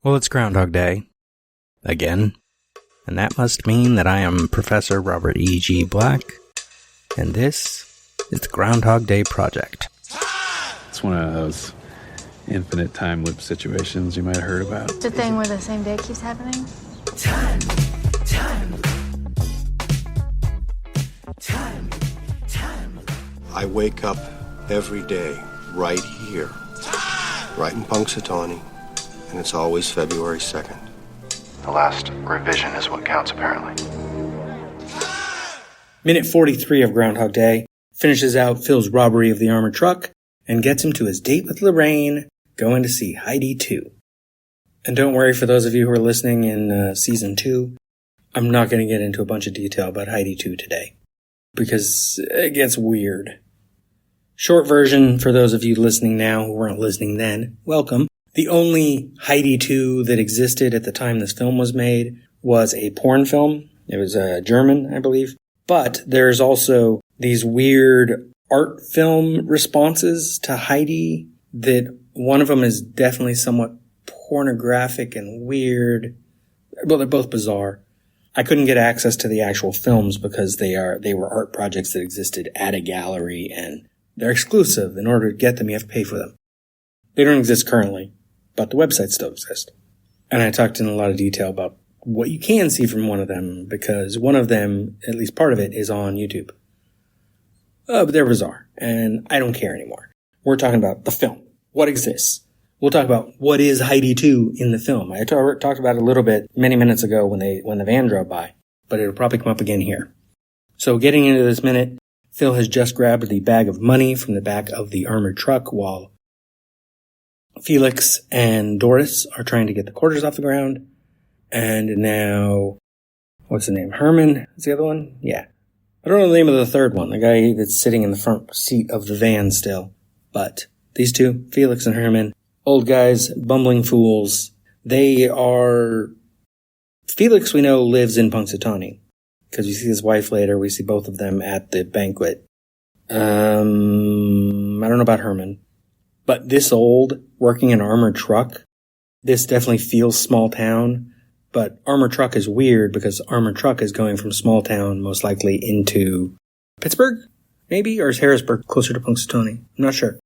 Well, it's Groundhog Day. Again. And that must mean that I am Professor Robert E.G. Black, and this is the Groundhog Day Project. It's one of those infinite time loop situations you might have heard about. It's a thing where the same day keeps happening. Time. I wake up every day right here, right in Punxsutawney, and it's always February 2nd. The last revision is what counts, apparently. Minute 43 of Groundhog Day finishes out Phil's robbery of the armored truck and gets him to his date with Laraine, going to see Heidi 2. And don't worry, for those of you who are listening in Season 2, I'm not going to get into a bunch of detail about Heidi 2 today, because it gets weird. Short version, for those of you listening now who weren't listening then, welcome. The only Heidi 2 that existed at the time this film was made was a porn film. It was German, I believe. But there's also these weird art film responses to Heidi that one of them is definitely somewhat pornographic and weird. Well, they're both bizarre. I couldn't get access to the actual films because they were art projects that existed at a gallery, and they're exclusive. In order to get them, you have to pay for them. They don't exist currently, but the websites still exist. And I talked in a lot of detail about what you can see from one of them, because one of them, at least part of it, is on YouTube. But they're bizarre, and I don't care anymore. We're talking about the film. What exists? We'll talk about what is Heidi 2 in the film. I talked about it a little bit many minutes ago when the van drove by, but it'll probably come up again here. So getting into this minute, Phil has just grabbed the bag of money from the back of the armored truck while Felix and Doris are trying to get the quarters off the ground. And now, what's the name? Herman is the other one? Yeah. I don't know the name of the third one, the guy that's sitting in the front seat of the van still. But these two, Felix and Herman, old guys, bumbling fools. They are... Felix, we know, lives in Punxsutawney, because we see his wife later. We see both of them at the banquet. I don't know about Herman. But this old, working an armored truck, this definitely feels small town. But armored truck is weird because armored truck is going from small town, most likely, into Pittsburgh, maybe? Or is Harrisburg closer to Punxsutawney? I'm not sure.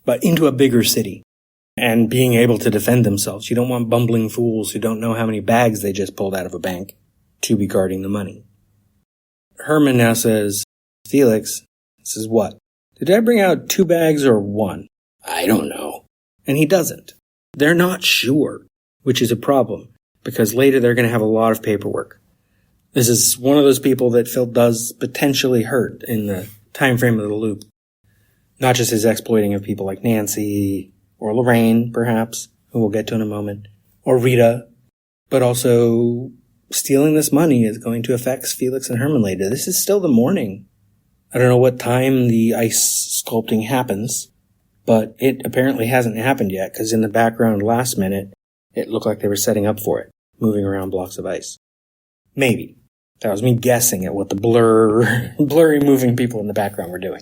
But into a bigger city. And being able to defend themselves. You don't want bumbling fools who don't know how many bags they just pulled out of a bank to be guarding the money. Herman now says, Felix, says what? Did I bring out 2 bags or 1? I don't know. And he doesn't. They're not sure, which is a problem, because later they're going to have a lot of paperwork. This is one of those people that Phil does potentially hurt in the time frame of the loop. Not just his exploiting of people like Nancy, or Laraine, perhaps, who we'll get to in a moment, or Rita, but also stealing this money is going to affect Felix and Herman later. This is still the morning. I don't know what time the ice sculpting happens, but it apparently hasn't happened yet, because in the background last minute, it looked like they were setting up for it, moving around blocks of ice. Maybe. That was me guessing at what the blurry moving people in the background were doing.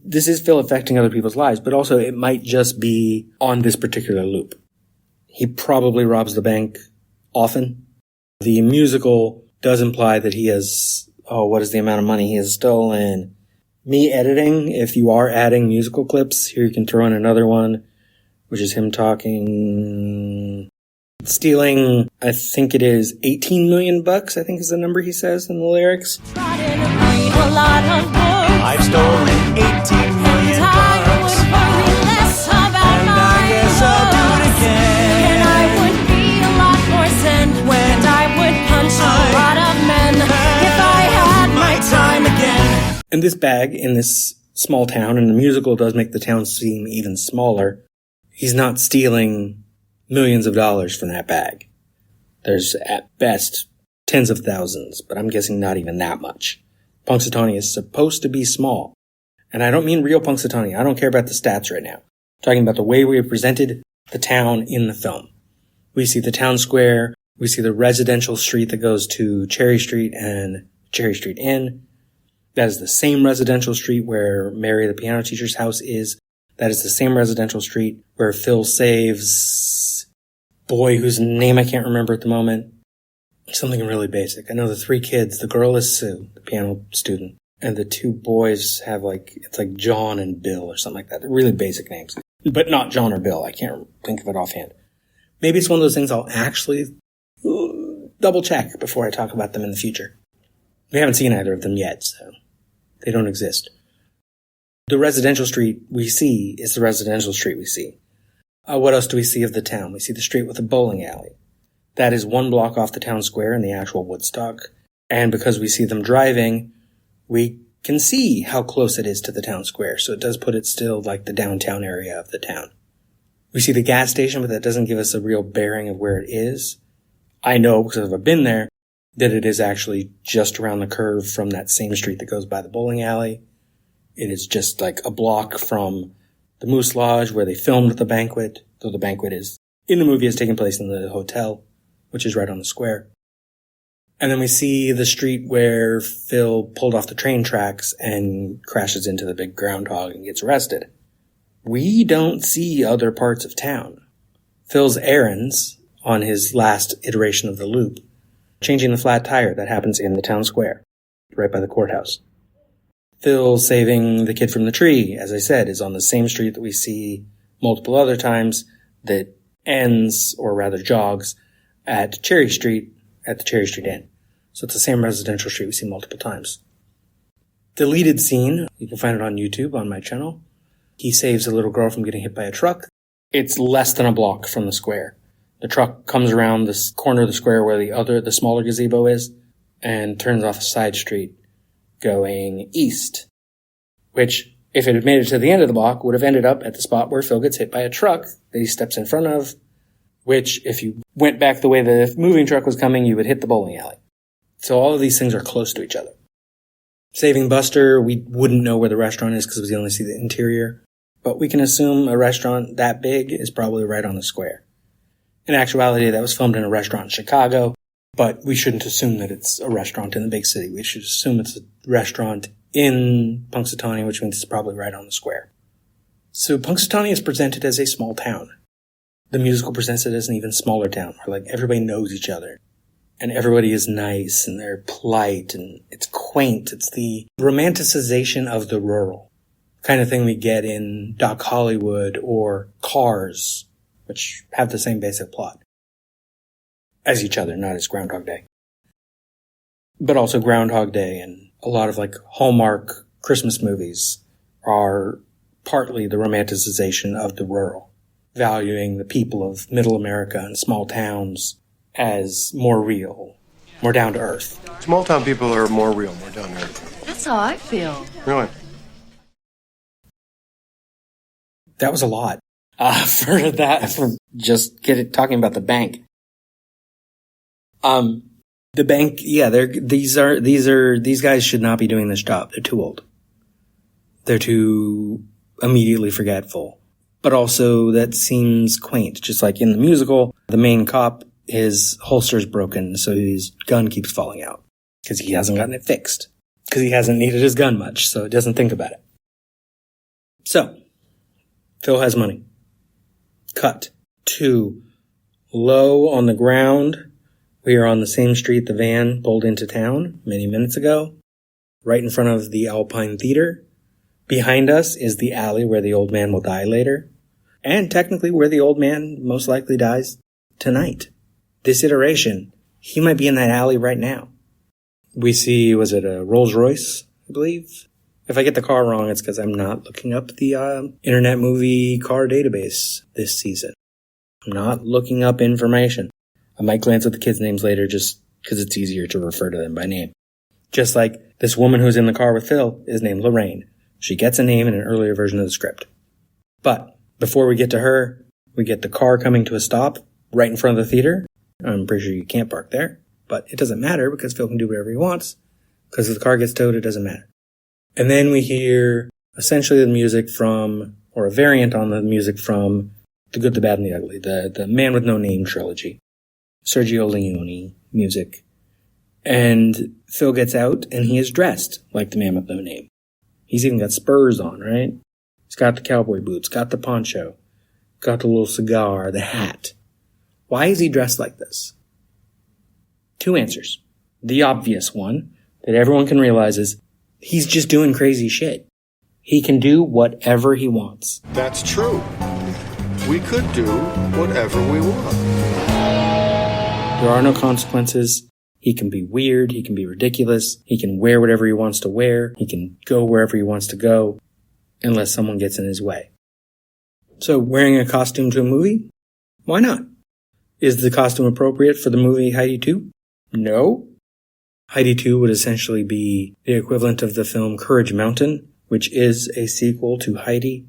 This is Phil affecting other people's lives, but also it might just be on this particular loop. He probably robs the bank often. The musical does imply that he has, what is the amount of money he has stolen? Me editing, if you are adding musical clips, here you can throw in another one, which is him talking, stealing, I think it is 18 million bucks, I think is the number he says in the lyrics. I've stolen 18 million bucks, and I guess I'll do it again. And I would be a lot more zen, and I would punch a lot of men if I had my time again. And this bag in this small town, and the musical does make the town seem even smaller, he's not stealing millions of dollars from that bag. There's at best tens of thousands, but I'm guessing not even that much. Punxsutawney is supposed to be small. And I don't mean real Punxsutawney. I don't care about the stats right now. I'm talking about the way we have presented the town in the film. We see the town square. We see the residential street that goes to Cherry Street and Cherry Street Inn. That is the same residential street where Mary, the piano teacher's house, is. That is the same residential street where Phil saves boy whose name I can't remember at the moment. Something really basic. I know the 3 kids. The girl is Sue, the piano student. And the 2 boys have it's like John and Bill or something like that. They're really basic names. But not John or Bill. I can't think of it offhand. Maybe it's one of those things I'll actually double check before I talk about them in the future. We haven't seen either of them yet, so they don't exist. The residential street we see is the residential street we see. What else do we see of the town? We see the street with a bowling alley. That is 1 block off the town square in the actual Woodstock. And because we see them driving, we can see how close it is to the town square. So it does put it still like the downtown area of the town. We see the gas station, but that doesn't give us a real bearing of where it is. I know, because I've been there, that it is actually just around the curve from that same street that goes by the bowling alley. It is just like a block from the Moose Lodge where they filmed the banquet, though the banquet in the movie is taking place in the hotel, which is right on the square. And then we see the street where Phil pulled off the train tracks and crashes into the big groundhog and gets arrested. We don't see other parts of town. Phil's errands on his last iteration of the loop, changing the flat tire that happens in the town square, right by the courthouse. Phil saving the kid from the tree, as I said, is on the same street that we see multiple other times that ends, or rather jogs, at Cherry Street, at the Cherry Street Inn. So it's the same residential street we see multiple times. Deleted scene, you can find it on YouTube on my channel. He saves a little girl from getting hit by a truck. It's less than a block from the square. The truck comes around this corner of the square where the smaller gazebo is, and turns off a side street going east, which, if it had made it to the end of the block, would have ended up at the spot where Phil gets hit by a truck that he steps in front of, which, if you went back the way the moving truck was coming, you would hit the bowling alley. So all of these things are close to each other. Saving Buster, we wouldn't know where the restaurant is because we only see the interior, but we can assume a restaurant that big is probably right on the square. In actuality, that was filmed in a restaurant in Chicago, but we shouldn't assume that it's a restaurant in the big city. We should assume it's a restaurant in Punxsutawney, which means it's probably right on the square. So Punxsutawney is presented as a small town. The musical presents it as an even smaller town, where everybody knows each other. And everybody is nice, and they're polite, and it's quaint. It's the romanticization of the rural kind of thing we get in Doc Hollywood or Cars, which have the same basic plot as each other, not as Groundhog Day. But also Groundhog Day and a lot of Hallmark Christmas movies are partly the romanticization of the rural, valuing the people of middle America and small towns as more real, more down to earth. Small town people are more real, more down to earth. That's how I feel. Really? That was a lot. For just talking about the bank. The bank, yeah, these guys should not be doing this job. They're too old. They're too immediately forgetful. But also that seems quaint. Just like in the musical, the main cop, his holster's broken, so his gun keeps falling out. Because he hasn't gotten it fixed. Because he hasn't needed his gun much, so he doesn't think about it. So, Phil has money. Cut to low on the ground. We are on the same street the van pulled into town many minutes ago, right in front of the Alpine Theater. Behind us is the alley where the old man will die later, and technically where the old man most likely dies tonight. This iteration, he might be in that alley right now. We see, was it a Rolls Royce, I believe? If I get the car wrong, it's because I'm not looking up the Internet Movie Car Database this season. I'm not looking up information. I might glance at the kids' names later just because it's easier to refer to them by name. Just like this woman who's in the car with Phil is named Laraine. She gets a name in an earlier version of the script. But before we get to her, we get the car coming to a stop right in front of the theater. I'm pretty sure you can't park there, but it doesn't matter because Phil can do whatever he wants. Because if the car gets towed, it doesn't matter. And then we hear essentially the music from, or a variant on the music from The Good, the Bad, and the Ugly, the Man with No Name trilogy. Sergio Leone music. And Phil gets out and he is dressed like the Man with No Name. He's even got spurs on, right? He's got the cowboy boots, got the poncho, got the little cigar, the hat. Why is he dressed like this? 2 answers. The obvious one that everyone can realize is he's just doing crazy shit. He can do whatever he wants. That's true. We could do whatever we want. There are no consequences. He can be weird. He can be ridiculous. He can wear whatever he wants to wear. He can go wherever he wants to go unless someone gets in his way. So wearing a costume to a movie? Why not? Is the costume appropriate for the movie Heidi 2? No. Heidi 2 would essentially be the equivalent of the film Courage Mountain, which is a sequel to Heidi.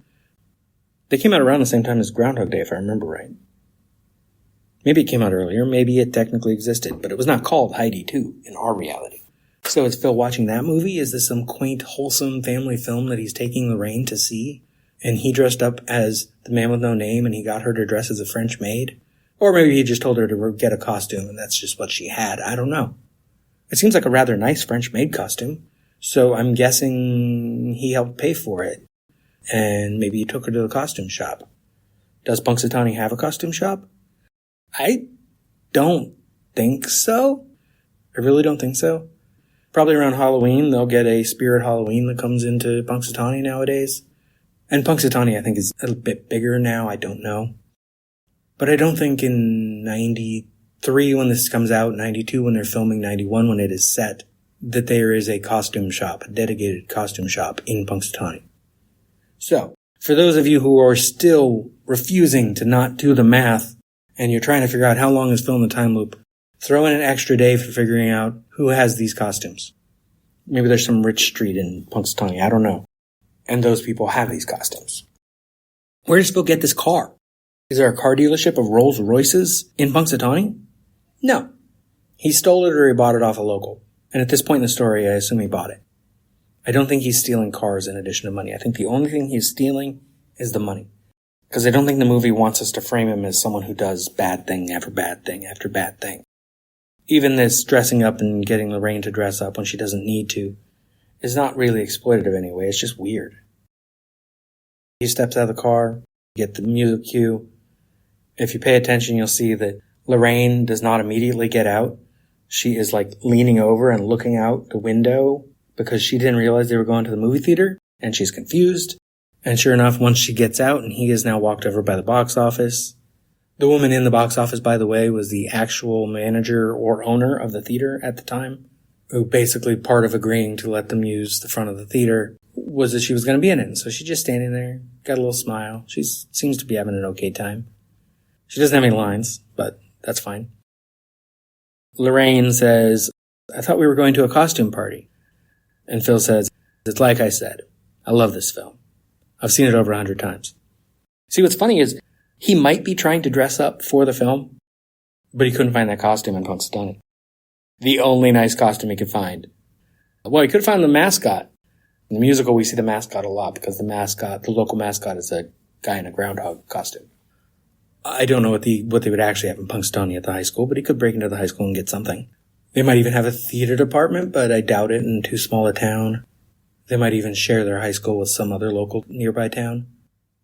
They came out around the same time as Groundhog Day, if I remember right. Maybe it came out earlier, maybe it technically existed, but it was not called Heidi 2 in our reality. So is Phil watching that movie? Is this some quaint, wholesome family film that he's taking Laraine to see? And he dressed up as the man with no name and he got her to dress as a French maid? Or maybe he just told her to get a costume and that's just what she had. I don't know. It seems like a rather nice French maid costume. So I'm guessing he helped pay for it. And maybe he took her to the costume shop. Does Punxsutawney have a costume shop? I don't think so. I really don't think so. Probably around Halloween, they'll get a Spirit Halloween that comes into Punxsutawney nowadays. And Punxsutawney, I think, is a bit bigger now. I don't know. But I don't think in 93 when this comes out, 92 when they're filming, 91 when it is set, that there is a costume shop, a dedicated costume shop in Punxsutawney. So, for those of you who are still refusing to not do the math, and you're trying to figure out how long is film the time loop, throw in an extra day for figuring out who has these costumes. Maybe there's some rich street in Punxsutawney, I don't know. And those people have these costumes. Where does Phil get this car? Is there a car dealership of Rolls Royces in Punxsutawney? No. He stole it or he bought it off a local. And at this point in the story, I assume he bought it. I don't think he's stealing cars in addition to money. I think the only thing he's stealing is the money. Because I don't think the movie wants us to frame him as someone who does bad thing after bad thing after bad thing. Even this dressing up and getting Laraine to dress up when she doesn't need to is not really exploitative anyway. It's just weird. He steps out of the car, get the music cue. If you pay attention, you'll see that Laraine does not immediately get out. She is like leaning over and looking out the window because she didn't realize they were going to the movie theater and she's confused. And sure enough, once she gets out and he is now walked over by the box office. The woman in the box office, by the way, was the actual manager or owner of the theater at the time, who basically part of agreeing to let them use the front of the theater was that she was going to be in it. So she's just standing there, got a little smile. She seems to be having an okay time. She doesn't have any lines, but that's fine. Laraine says, I thought we were going to a costume party. And Phil says, it's like I said, I love this film. I've seen it over 100 times. See, what's funny is he might be trying to dress up for the film, but he couldn't find that costume in Punxsutawney. The only nice costume he could find. Well, he could find the mascot. In the musical, we see the mascot a lot because the local mascot is a guy in a groundhog costume. I don't know what they would actually have in Punxsutawney at the high school, but he could break into the high school and get something. They might even have a theater department, but I doubt it in too small a town. They might even share their high school with some other local nearby town.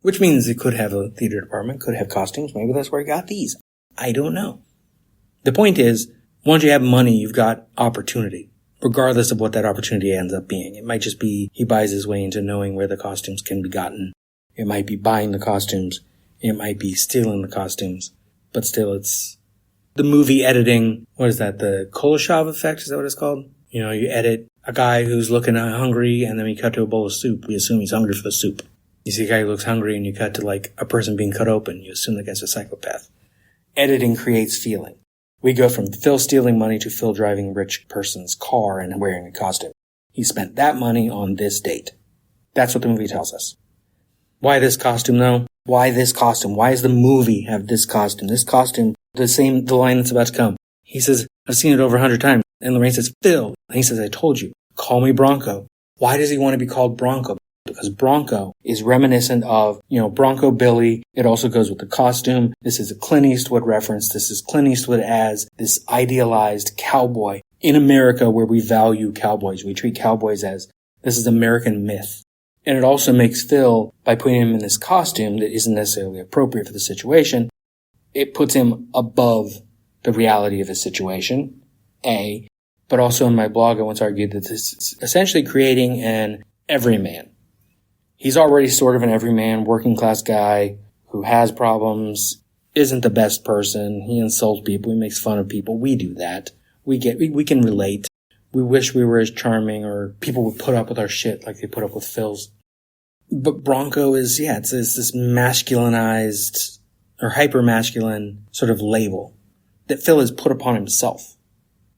Which means it could have a theater department, could have costumes. Maybe that's where he got these. I don't know. The point is, once you have money, you've got opportunity, regardless of what that opportunity ends up being. It might just be he buys his way into knowing where the costumes can be gotten. It might be buying the costumes. It might be stealing the costumes. But still, it's the movie editing. What is that? The Kuleshov effect? Is that what it's called? You know, you edit a guy who's looking hungry and then we cut to a bowl of soup. We assume he's hungry for the soup. You see a guy who looks hungry and you cut to like a person being cut open. You assume that guy's a psychopath. Editing creates feeling. We go from Phil stealing money to Phil driving a rich person's car and wearing a costume. He spent that money on this date. That's what the movie tells us. Why this costume though? Why this costume? Why does the movie have this costume? This costume, the line that's about to come. He says, I've seen it over 100 times. And Laraine says, Phil. And he says, I told you, call me Bronco. Why does he want to be called Bronco? Because Bronco is reminiscent of, Bronco Billy. It also goes with the costume. This is a Clint Eastwood reference. This is Clint Eastwood as this idealized cowboy in America where we value cowboys. We treat cowboys as this is American myth. And it also makes Phil, by putting him in this costume that isn't necessarily appropriate for the situation, it puts him above the reality of his situation, A. But also in my blog, I once argued that this is essentially creating an everyman. He's already sort of an everyman, working class guy who has problems, isn't the best person. He insults people. He makes fun of people. We do that. We can relate. We wish we were as charming, or people would put up with our shit like they put up with Phil's. But Bronco is, it's this masculinized or hyper-masculine sort of label that Phil has put upon himself.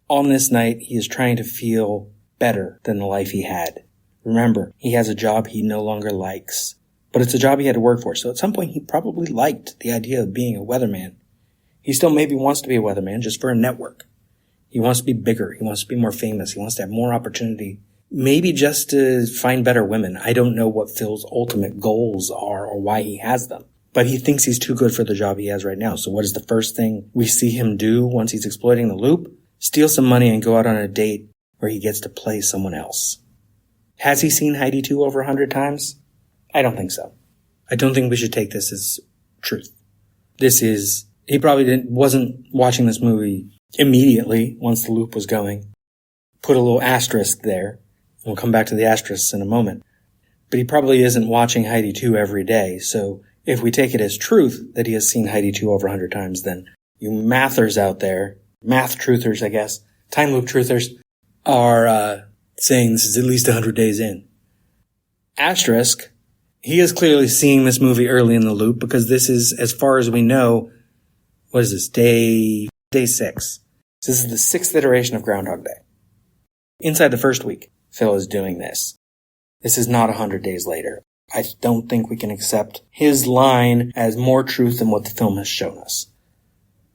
On this night, he is trying to feel better than the life he had. Remember, he has a job he no longer likes, but it's a job he had to work for. So at some point, he probably liked the idea of being a weatherman. He still maybe wants to be a weatherman just for a network. He wants to be bigger. He wants to be more famous. He wants to have more opportunity. Maybe just to find better women. I don't know what Phil's ultimate goals are or why he has them. But he thinks he's too good for the job he has right now. So what is the first thing we see him do once he's exploiting the loop? Steal some money and go out on a date where he gets to play someone else. Has he seen Heidi 2 over 100 times? I don't think so. I don't think we should take this as truth. He probably wasn't watching this movie immediately once the loop was going. Put a little asterisk there. We'll come back to the asterisks in a moment. But he probably isn't watching Heidi 2 every day. So if we take it as truth that he has seen Heidi 2 over 100 times, then you mathers out there, math truthers, I guess, time loop truthers, are saying this is at least 100 days in. Asterisk, he is clearly seeing this movie early in the loop because this is, as far as we know, what is this, day 6. This is the 6th iteration of Groundhog Day. Inside the first week, Phil is doing this. This is not 100 days later. I don't think we can accept his line as more truth than what the film has shown us.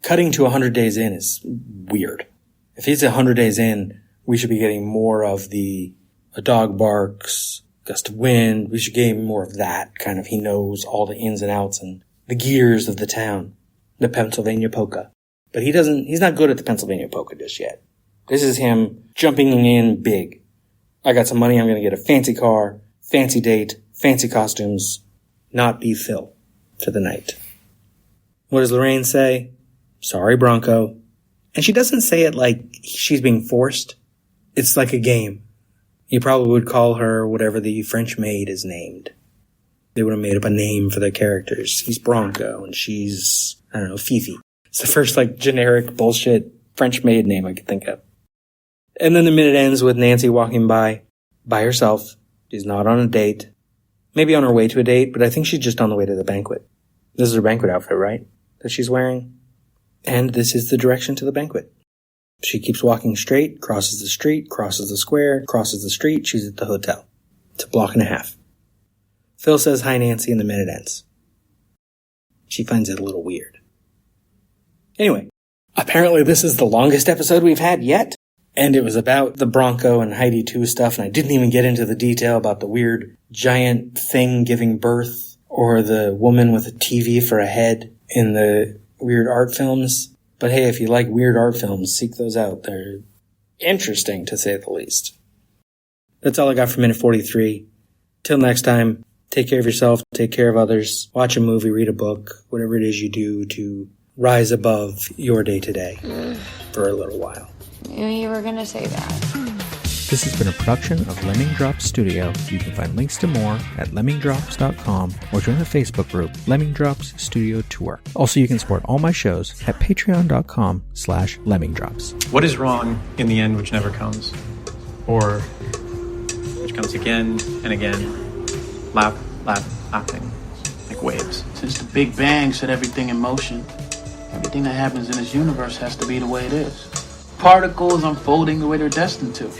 Cutting to 100 days in is weird. If he's 100 days in, we should be getting more of a dog barks, gust of wind. We should get more of that kind of, he knows all the ins and outs and the gears of the town, the Pennsylvania polka. But he's not good at the Pennsylvania polka just yet. This is him jumping in big. I got some money, I'm going to get a fancy car, fancy date, fancy costumes, not be Phil for the night. What does Laraine say? Sorry, Bronco. And she doesn't say it like she's being forced. It's like a game. You probably would call her whatever the French maid is named. They would have made up a name for their characters. He's Bronco and she's, I don't know, Fifi. It's the first generic bullshit French maid name I could think of. And then the minute ends with Nancy walking by herself. She's not on a date. Maybe on her way to a date, but I think she's just on the way to the banquet. This is her banquet outfit, right? That she's wearing. And this is the direction to the banquet. She keeps walking straight, crosses the street, crosses the square, crosses the street. She's at the hotel. It's a block and a half. Phil says hi, Nancy, and the minute ends. She finds it a little weird. Anyway, apparently this is the longest episode we've had yet. And it was about the Bronco and Heidi 2 stuff, and I didn't even get into the detail about the weird giant thing giving birth, or the woman with a TV for a head in the weird art films. But hey, if you like weird art films, seek those out. They're interesting, to say the least. That's all I got for minute 43. Till next time, take care of yourself, take care of others, watch a movie, read a book, whatever it is you do to rise above your day-to-day for a little while. Knew you were going to say that. This has been a production of Lemming Drops Studio. You can find links to more at lemmingdrops.com or join the Facebook group Lemming Drops Studio Tour. Also, you can support all my shows at patreon.com/lemmingdrops. What is wrong in the end which never comes? Or which comes again and again, laughing, like waves. Since the Big Bang set everything in motion, everything that happens in this universe has to be the way it is. Particles unfolding the way they're destined to.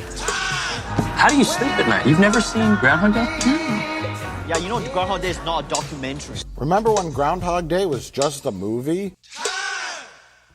How do you sleep at night? You've never seen Groundhog Day? Yeah, you know Groundhog Day is not a documentary. Remember when Groundhog Day was just a movie?